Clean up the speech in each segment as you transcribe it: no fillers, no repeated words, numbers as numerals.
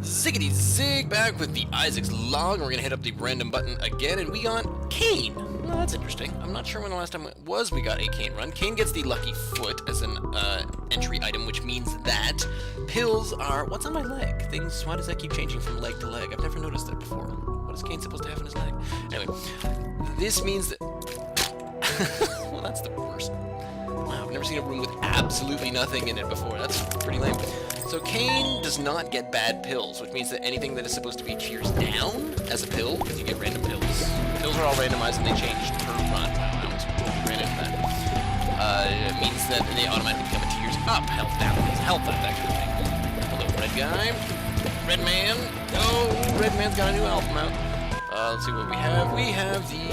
Ziggity zig, back with the Isaac's log, and we're gonna hit up the random button again, and we got Cain. Well, that's interesting. I'm not sure when the last time it was we got a Cain run. Cain gets the lucky foot as an entry item, which means that pills are... What's on my leg? Things... Why does that keep changing from leg to leg? I've never noticed that before. What is Cain supposed to have in his leg? Anyway, this means that... well, that's the worst. Wow, I've never seen a room with absolutely nothing in it before. That's pretty lame. So Cain does not get bad pills, which means that anything that is supposed to be tiers down as a pill, because you get random pills. Pills are all randomized and they change per run. Wow, I almost ran into that. It means that they automatically become a tiers up. Health down, health up, that kind of thing. Hello, red guy. Red man. Oh, red man's got a new health mount. Let's see what we have. We have the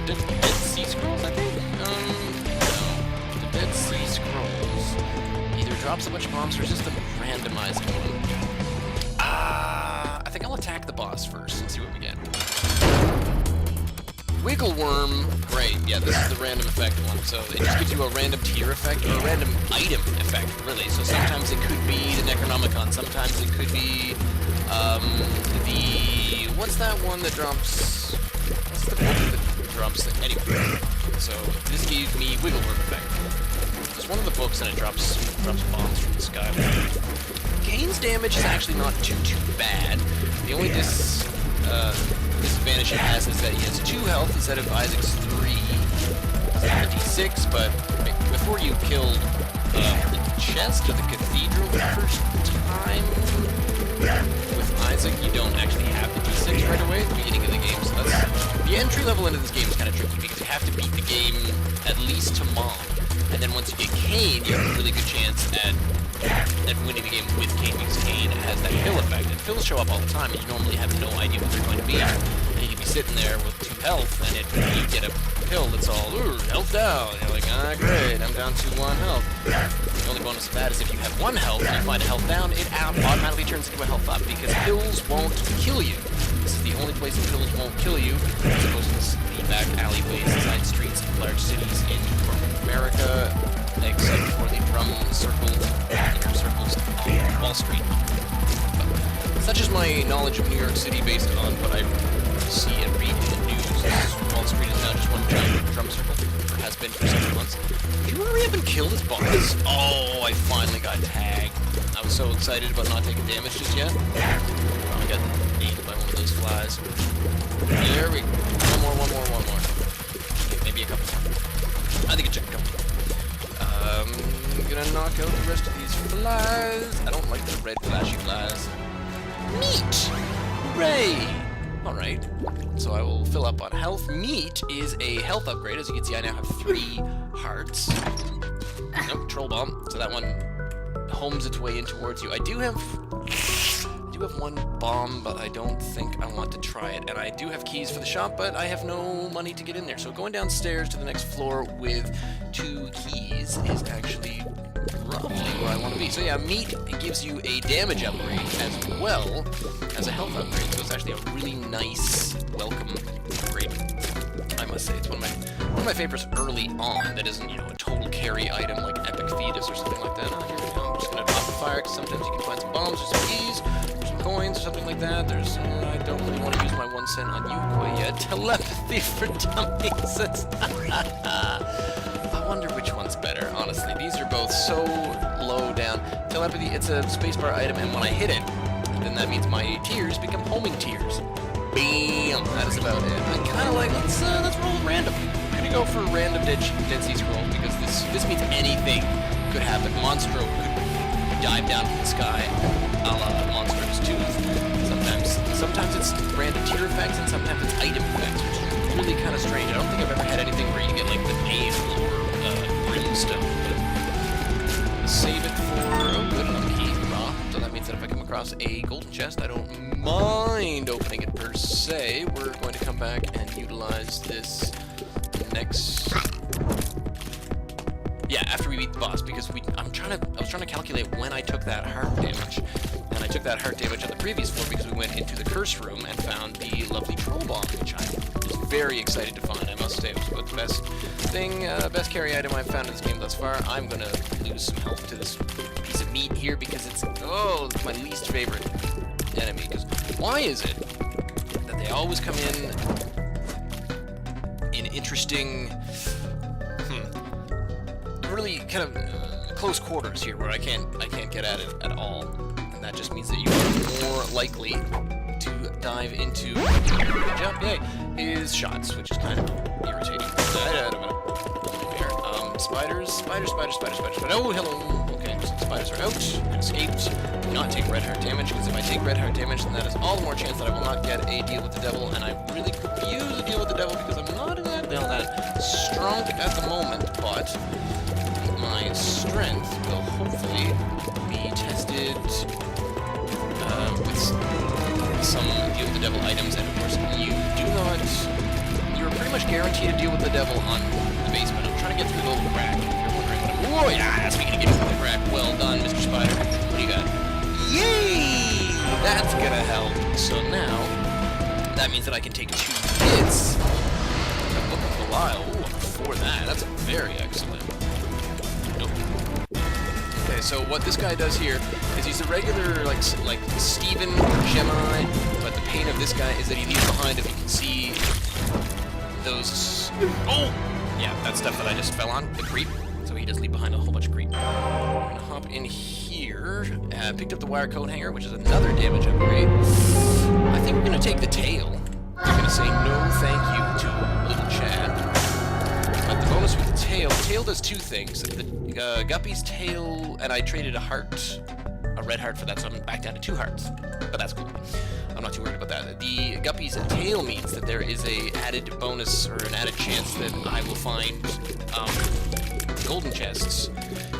Dead Sea Scrolls, I think? No. The Dead Sea Scrolls. Either drops a bunch of bombs or is just a randomized one. I think I'll attack the boss first and see what we get. Wiggle Worm. Great. Yeah, this is the random effect one. So it just gives you a random tier effect, or a random item effect, really. So sometimes it could be the Necronomicon. Sometimes it could be the... What's that one that drops... What's the book that drops... Anyway. So this gave me Wiggle Worm effect. It's one of the books and it drops bombs from the sky. Cain's damage is actually not too bad. The only disadvantage it has is that he has 2 health instead of Isaac's 3. It's not a D6, but before you killed the chest or the cathedral the first time with Isaac, you don't actually have the D6 right away at the beginning of the game. So that's the entry level into this game is kind of tricky because you have to beat the game at least to Mom. And then once you get Cain, you have a really good chance at winning the game with Cain, because Cain has that pill effect. And pills show up all the time, and you normally have no idea what they're going to be. And you can be sitting there with 2 health, and you get a pill that's all, ooh, health down. And you're like, ah, great, I'm down to 1 health. The only bonus of that is if you have 1 health and you find a health down, it automatically turns into a health up, because pills won't kill you. This is the only place that pills won't kill you, as opposed to the back alleyways, side streets of large cities in America, except for the drum circle, inner circles on Wall Street. But such is my knowledge of New York City based on what I see and read in the news. Wall Street is now just one giant drum circle, or has been for several months. Did you hurry up and kill this boss? Oh, I finally got tagged. I was so excited about not taking damage just yet. I got ate by one of those flies. There we go. One more. Okay, maybe a couple more. I think it took a couple. I'm gonna knock out the rest of these flies. I don't like the red flashy flies. Meat! Hooray! Alright, so I will fill up on health. Meat is a health upgrade. As you can see, I now have 3 hearts. Nope, troll bomb. So that one homes its way in towards you. I do have 1 bomb, but I don't think I want to try it. And I do have keys for the shop, but I have no money to get in there. So going downstairs to the next floor with 2 keys is actually roughly where I want to be. So yeah, meat gives you a damage upgrade as well as a health upgrade. So it's actually a really nice welcome upgrade. I must say, it's one of my favorites early on. That isn't, you know, a total carry item like Epic Fetus or something like that. Oh, here we go. I'm just gonna drop the fire because sometimes you can find some bombs or some keys. Coins or something like that. There's, I don't really want to use my 1 cent on you quite yet. Telepathy for dummies. I wonder which one's better, honestly. These are both so low down. Telepathy, it's a spacebar item, and when I hit it, then that means my tiers become homing tiers. Bam! That is about it. I'm kind of like, let's roll random. I'm gonna go for a random Dead Sea Scroll, because this means anything could happen. Monstro could dive down from the sky, a la Monster's Tooth. Sometimes it's random tier effects, and sometimes it's item effects, which is really kind of strange. I don't think I've ever had anything where you get like the navel or brimstone. But save it for good enough key. So that means that if I come across a golden chest, I don't mind opening it per se. We're going to come back and utilize this next. Yeah, after we beat the boss, because I was trying to calculate when I took that heart damage, and I took that heart damage on the previous floor because we went into the curse room and found the lovely troll bomb, which I was very excited to find. I must say, it was about the best carry item I've found in this game thus far. I'm gonna lose some health to this piece of meat here because it's my least favorite. Why is it that they always come in interesting, really kind of close quarters here where I can't get at it at all, and that just means that you are more likely to dive into his shots, which is kind of irritating. Spiders. Oh, hello. Okay, so the spiders are out. I escaped. Do not take red heart damage, because if I take red heart damage, then that is all the more chance that I will not get a deal with the devil, and I really could use a deal with the devil because I'm not exactly all that strong at the moment, but my strength will hopefully be tested with some deal with the devil items, and of course you're pretty much guaranteed to deal with the devil on the basement. I'm trying to get through the little crack, if you're wondering what I'm... Oh yeah, speaking of getting through the crack, well done, Mr. Spider. What do you got? Yay! That's gonna help. So now, that means that I can take 2 hits. Book of Belial. Ooh, before that, that's very excellent. Nope. Okay, so what this guy does here is he's a regular, like Steven Gemini, but the pain of this guy is that he leaves behind, if you can see, those... Oh! Yeah, that stuff that I just fell on, the creep. So he does leave behind a whole bunch of creep. I'm gonna hop in here. Picked up the wire coat hanger, which is another damage upgrade. I think we're gonna take the tail. I'm gonna say no thank you to little Chad. But the bonus with the tail does 2 things. The Guppy's tail, and I traded a red heart for that, so I'm back down to 2 hearts. But that's cool. I'm not too worried about that. The Guppy's tail means that there is a added bonus, or an added chance that I will find golden chests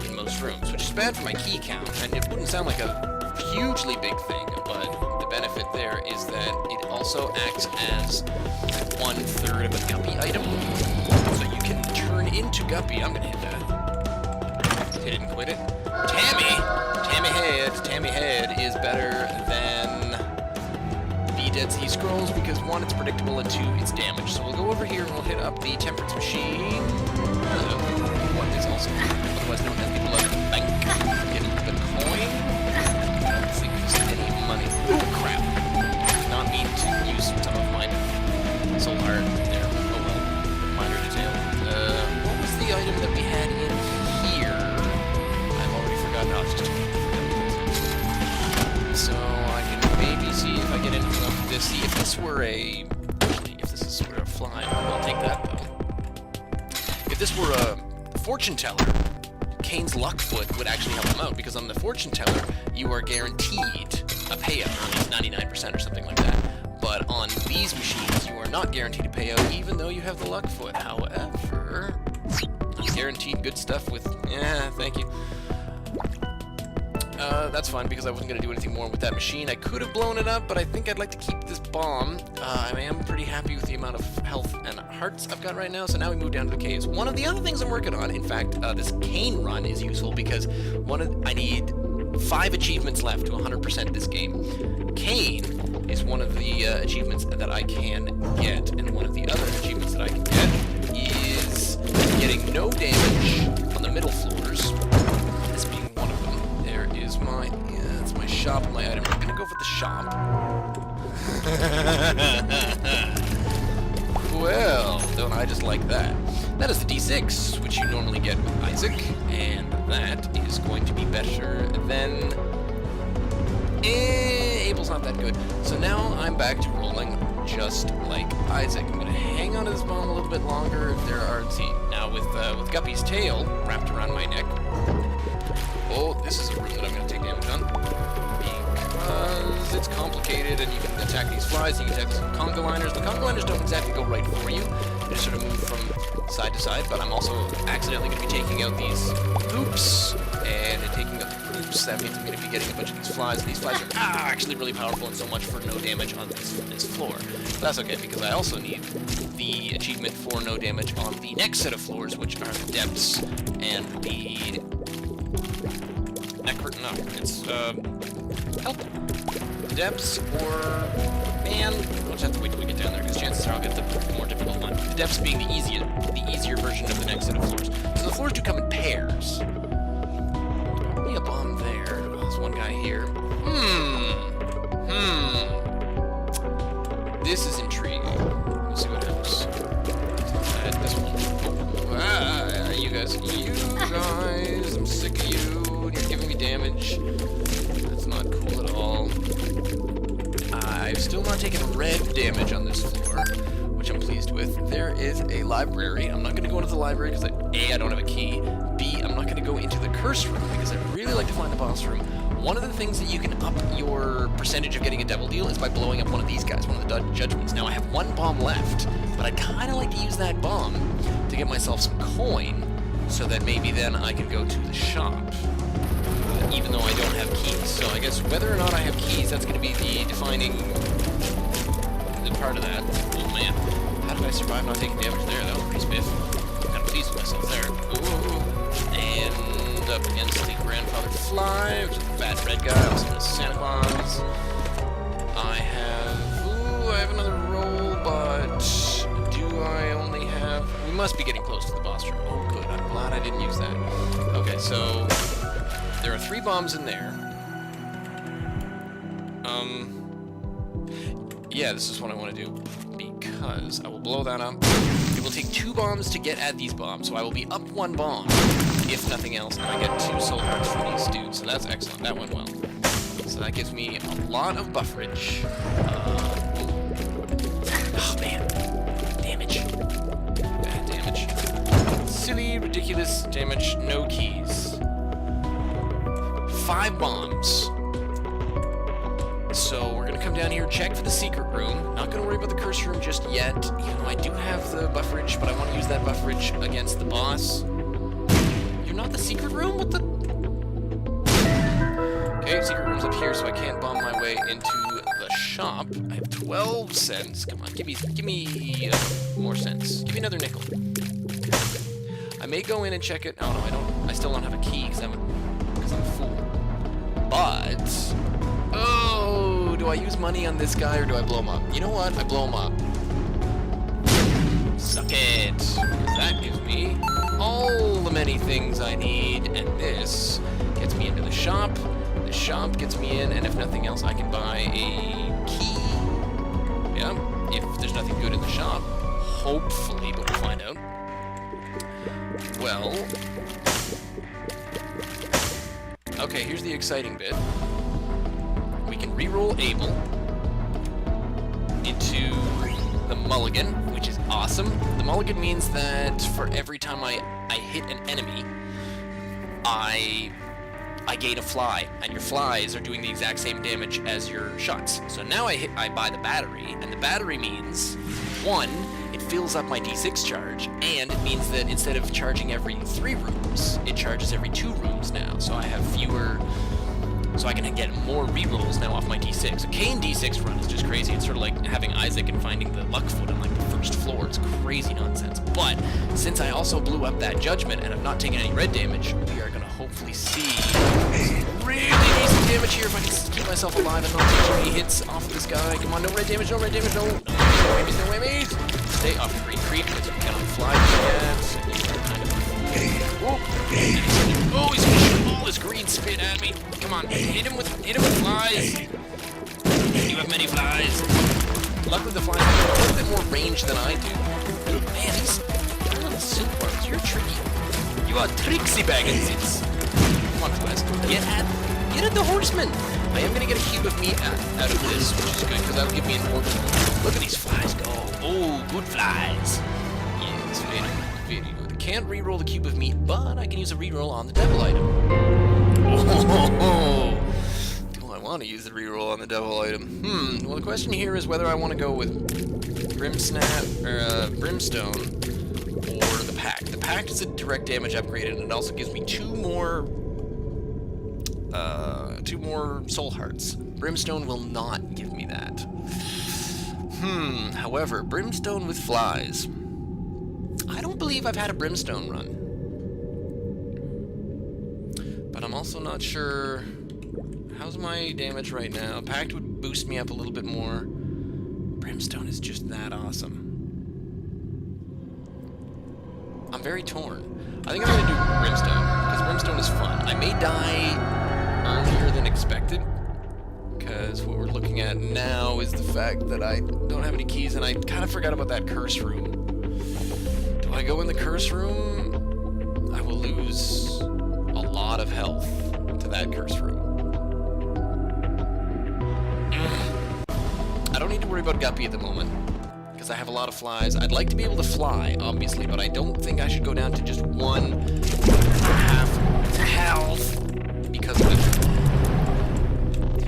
in most rooms, which is bad for my key count, and it wouldn't sound like a hugely big thing, but the benefit there is that it also acts as 1/3 of a Guppy item, so you can turn into Guppy. I'm gonna hit that. Hit it and quit it. Tammy Head is better than the Dead Sea Scrolls because 1, it's predictable, and 2, it's damage. So we'll go over here and we'll hit up the Temperance Machine. What is also otherwise known as the Blood Bank. Get a coin. I don't think there's any money. Oh crap! Did not mean to use some of my soul heart there. Oh well. Minor detail. What was the item that we had in here? I've already forgotten. No, it's just so I can maybe see if I get anything off of this. See, if this were a fly, I'll take that though. If this were a fortune teller, Cain's luck foot would actually help him out, because on the fortune teller, you are guaranteed a payout, or at least 99% or something like that. But on these machines, you are not guaranteed a payout, even though you have the luck foot. However, I'm guaranteed good stuff with... Yeah, thank you. That's fine, because I wasn't going to do anything more with that machine. I could have blown it up, but I think I'd like to keep this bomb. I am pretty happy with the amount of health and hearts I've got right now, so now we move down to the caves. One of the other things I'm working on, in fact, this Cain run is useful, because I need 5 achievements left to 100% this game. Cain is one of the achievements that I can get, and one of the other achievements that I can get is getting no damage on the middle floors. This being one of them. There is my... Yeah, that's my shop and my item. I'm gonna go for the shop. Well, don't I just like that. That is the D6, which you normally get with Isaac, and that is going to be better than... Abel's not that good. So now I'm back to rolling just like Isaac. I'm gonna hang on to this bomb a little bit longer. There are... See, now with Guppy's tail wrapped around my neck... Oh, this is a room that I'm going to take damage on, because it's complicated, and you can attack these flies, and you can attack some conga liners. The conga liners don't exactly go right for you. They just sort of move from side to side, but I'm also accidentally going to be taking out these oops, and taking out the oops. That means I'm going to be getting a bunch of these flies, and these flies are actually really powerful and so much for no damage on this floor. But that's okay, because I also need the achievement for no damage on the next set of floors, which are the depths and the... No, it's, help. Depths or... Man, we'll just have to wait till we get down there, because chances are I'll get the more difficult one. The depths being the easier version of the next set of floors. So the floors do come in pairs. Probably a bomb there. Oh, there's one guy here. this is intriguing. Let's see what happens. This one. You guys, I'm sick of you. You're giving me damage. That's not cool at all. I've still not taken red damage on this floor, which I'm pleased with. There is a library. I'm not going to go into the library because A, I don't have a key. B, I'm not going to go into the curse room because I'd really like to find the boss room. One of the things that you can up your percentage of getting a devil deal is by blowing up one of these guys, one of the judgments. Now I have one bomb left, but I'd kind of like to use that bomb to get myself some coin so that maybe then I can go to the shop, even though I don't have keys. So I guess whether or not I have keys, that's going to be the defining part of that. Oh man, how did I survive not taking damage there? That was pretty spiff. I'm kind of pleased with myself there. Ooh. And up against the Grandfather Fly, which is the fat red guy, also known as Santa Claus. I have another roll, but do I only have... We must be getting close to the boss room. Oh good, I'm glad I didn't use that. Okay, so there are 3 bombs in there. Yeah, this is what I want to do, because I will blow that up. It will take 2 bombs to get at these bombs, so I will be up 1 bomb, if nothing else, and I get 2 soul hearts from these dudes, so that's excellent. That went well. So that gives me a lot of bufferage. Oh man, damage. Bad damage. Silly, ridiculous damage, no keys. 5 bombs. So we're going to come down here, check for the secret room. Not going to worry about the curse room just yet, even though I do have the bufferage, but I want to use that bufferage against the boss. You're not the secret room? What the... Okay, secret room's up here, so I can't bomb my way into the shop. I have 12 cents. Come on, give me more cents. Give me another nickel. I may go in and check it. Oh no, I don't. I still don't have a key because I'm a fool. But... Oh, do I use money on this guy or do I blow him up? You know what? I blow him up. Suck it. Because that gives me all the many things I need, and this gets me into the shop. The shop gets me in, and if nothing else, I can buy a key. Yeah, if there's nothing good in the shop. Hopefully, but we'll find out. Well... Okay, here's the exciting bit. We can reroll Abel into the mulligan, which is awesome. The mulligan means that for every time I hit an enemy, I gain a fly, and your flies are doing the exact same damage as your shots. So now I buy the battery, and the battery means, 1, it fills up my D6 charge, and it means that instead of charging every 3 rooms, it charges every 2 rooms now. So I have fewer... So I can get more rerolls now off my D6. A Cain D6 run is just crazy. It's sort of like having Isaac and finding the luck foot on like the first floor. It's crazy nonsense. But since I also blew up that judgment and I've not taken any red damage, we are going to hopefully see some really decent damage here if I can keep myself alive and not take too many hits off of this guy. Come on, no red damage, no red damage, no. No whammies, no whammies. Stay off the green creep because you cannot fly yet. Oh, he's gonna shoot all his green spit at me. Come on, hit him with flies. You have many flies. Luckily the flies have a little bit more range than I do. Man, these little silkworms, you're tricky. You are tricksy baggins. Come on, flies. Get at the horseman. I am gonna get a cube of meat out of this, which is good because that'll give me an orbital. Look at these flies go. Oh, good flies. Yes, very good. Can't reroll the cube of meat, but I can use a reroll on the devil item. Oh, do I want to use the reroll on the devil item? Well, the question here is whether I want to go with Brimstone or the Pact. The Pact is a direct damage upgrade, and it also gives me 2 more soul hearts. Brimstone will not give me that. However, Brimstone with flies. I don't believe I've had a Brimstone run. But I'm also not sure... How's my damage right now? Pact would boost me up a little bit more. Brimstone is just that awesome. I'm very torn. I think I'm going to do Brimstone, because Brimstone is fun. I may die earlier than expected, because because what we're looking at now is the fact that I don't have any keys, and I kind of forgot about that curse room. Do I go in the curse room? I will lose a lot of health to that curse room. I don't need to worry about Guppy at the moment, because I have a lot of flies. I'd like to be able to fly, obviously, but I don't think I should go down to just 1.5 health because of it.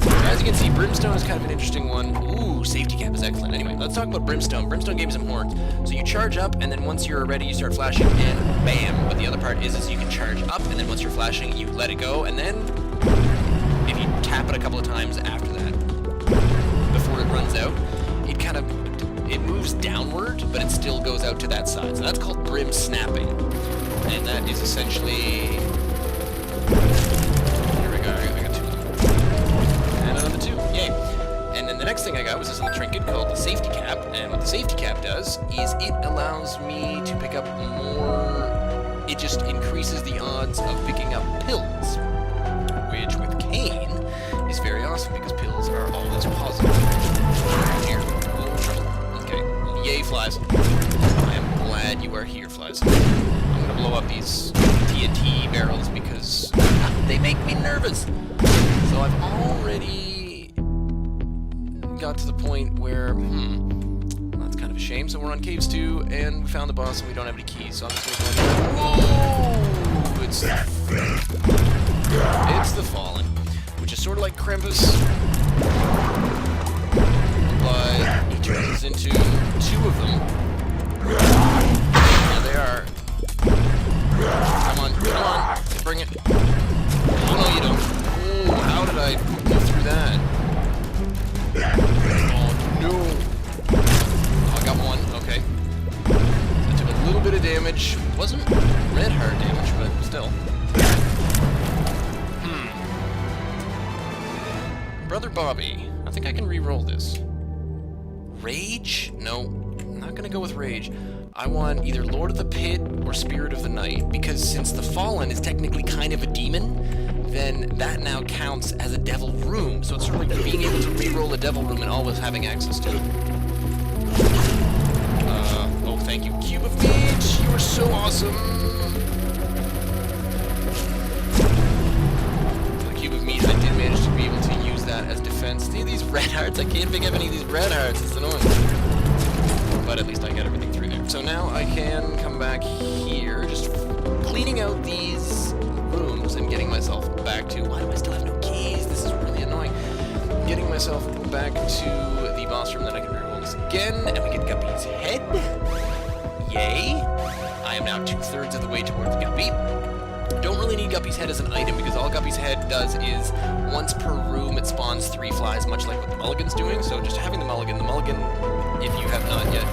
So as you can see, Brimstone is kind of an interesting one. Ooh, safety cap is excellent. Anyway, let's talk about Brimstone. Brimstone gave me some horns. So you charge up, and then once you're ready, you start flashing, and bam. But the other part is you can charge up, and then once you're flashing, you let it go, and then if you tap it a couple of times after that, before it runs out, it moves downward, but it still goes out to that side. So that's called brim snapping. And that is essentially... Here we go, I got 2 of them. And another 2, yay. And then the next thing I got was this little trinket called the safety cap. And what the safety cap does is it allows me to pick up more... It just increases the odds of picking up pills, which with Cain is very awesome because pills are always positive. Here. Okay. Yay, flies. I am glad you are here, flies. I'm gonna blow up these TNT barrels because they make me nervous. So I've already got to the point where, that's kind of a shame. So we're on Caves 2, and we found the boss, and we don't have any keys. So I'm just gonna go in. Whoa! It's the Fallen, which is sort of like Krampus, but he turns into 2 of them. There they are. Come on, bring it. Oh no, you don't. Oh, how did I go through that? Oh no. Oh, I got 1, okay. I took a little bit of damage. Wasn't red heart damage, but still. Brother Bobby, I think I can re-roll this. Rage? No, I'm not gonna go with Rage. I want either Lord of the Pit or Spirit of the Night, because since the Fallen is technically kind of a demon, then that now counts as a devil room. So it's sort of like being able to re-roll a devil room and always having access to it. Oh, thank you, Cube of Mage! You are so awesome! For the Cube of Meat, I did manage to be able to use that as defense. See these red hearts? I can't pick up any of these red hearts. It's annoying. But at least I got everything through there. So now I can come back here, just cleaning out these rooms and getting myself back to... Why do I still have no keys? This is really annoying. Getting myself back to the boss room, then I can reroll this again, and we get Guppy's head. Yay. I am now 2/3 of the way towards Guppy. Don't really need Guppy's head as an item, because all Guppy's head does is, once per room, it spawns 3 flies, much like what the Mulligan's doing. So just having the Mulligan, if you have not yet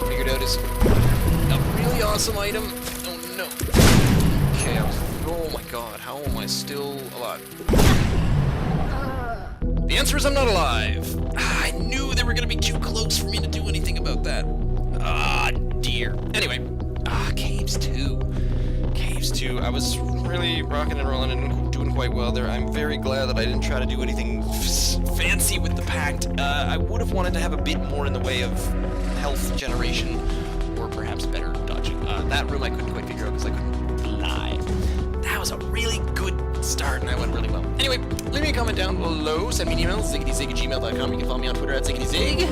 figured out, is a really awesome item. Oh no. Okay, oh my god, how am I still alive? The answer is I'm not alive. I knew they were going to be too close for me to do anything about that. Ah, dear. Anyway, Caves 2. Caves 2. I was really rocking and rolling and doing quite well there. I'm very glad that I didn't try to do anything fancy with the Pact. I would have wanted to have a bit more in the way of health generation, or perhaps better dodging. That room I couldn't quite figure out because I couldn't fly. That was a really good start, and I went really well. Anyway, leave me a comment down below, send me an email, ziggyzig@gmail.com. You can follow me on Twitter at ziggyzig.